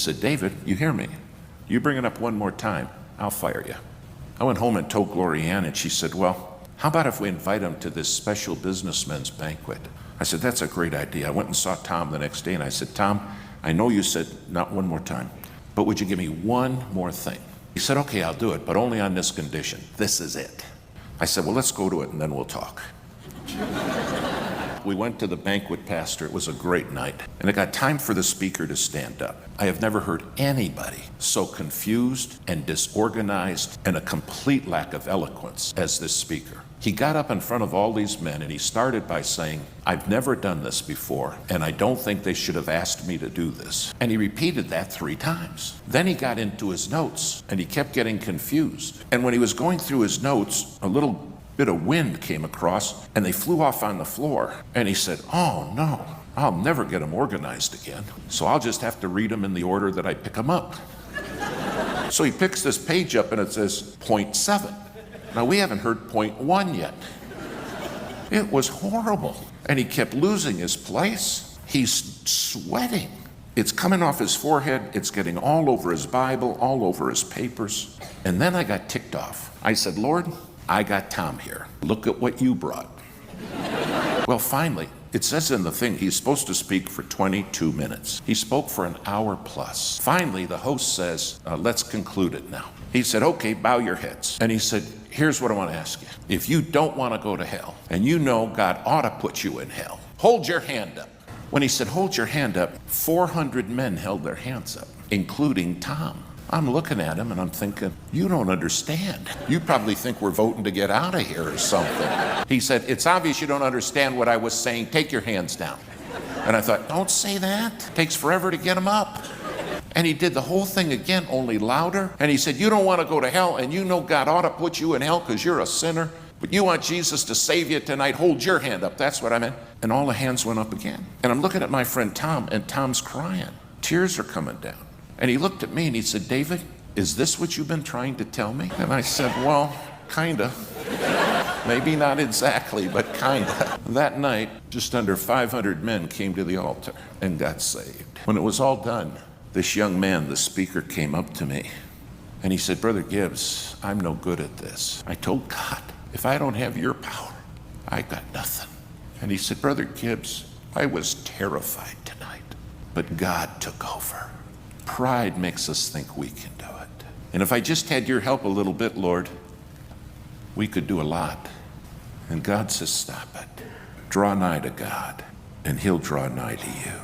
He said, David, you hear me? You bring it up one more time, I'll fire you. I went home and told Gloria Ann, and she said, well, how about if we invite him to this special businessman's banquet? I said, that's a great idea. I went and saw Tom the next day, and I said, Tom, I know you said not one more time, but would you give me one more thing? He said, okay, I'll do it, but only on this condition. This is it. I said, well, let's go to it, and then we'll talk. We went to the banquet, Pastor. It was a great night. And it got time for the speaker to stand up. I have never heard anybody so confused and disorganized and a complete lack of eloquence as this speaker. He got up in front of all these men and he started by saying, I've never done this before, and I don't think they should have asked me to do this. And he repeated that 3 times. Then he got into his notes and he kept getting confused. And when he was going through his notes, a little bit of wind came across and they flew off on the floor. And he said, oh no, I'll never get them organized again. So I'll just have to read them in the order that I pick them up. So he picks this page up and it says point 7. Now we haven't heard point 1 yet. It was horrible. And he kept losing his place. He's sweating. It's coming off his forehead. It's getting all over his Bible, all over his papers. And then I got ticked off. I said, Lord, I got Tom here. Look at what you brought. Well, finally, it says in the thing, he's supposed to speak for 22 minutes. He spoke for an hour plus. Finally, the host says, let's conclude it now. He said, okay, bow your heads. And he said, here's what I want to ask you. If you don't want to go to hell, and you know God ought to put you in hell, hold your hand up. When he said, hold your hand up, 400 men held their hands up, including Tom. I'm looking at him and I'm thinking, you don't understand. You probably think we're voting to get out of here or something. He said, it's obvious you don't understand what I was saying. Take your hands down. And I thought, don't say that. It takes forever to get them up. And he did the whole thing again, only louder. And he said, you don't want to go to hell, and you know God ought to put you in hell because you're a sinner, but you want Jesus to save you tonight. Hold your hand up. That's what I meant. And all the hands went up again. And I'm looking at my friend Tom, and Tom's crying. Tears are coming down. And he looked at me and he said, David, is this what you've been trying to tell me? And I said, well, kinda. Maybe not exactly, but kinda. That night, just under 500 men came to the altar and got saved. When it was all done, this young man, the speaker, came up to me and he said, Brother Gibbs, I'm no good at this. I told God, if I don't have your power, I got nothing. And he said, Brother Gibbs, I was terrified tonight, but God took over. Pride makes us think we can do it. And if I just had your help a little bit, Lord, we could do a lot. And God says, stop it. Draw nigh to God, and he'll draw nigh to you.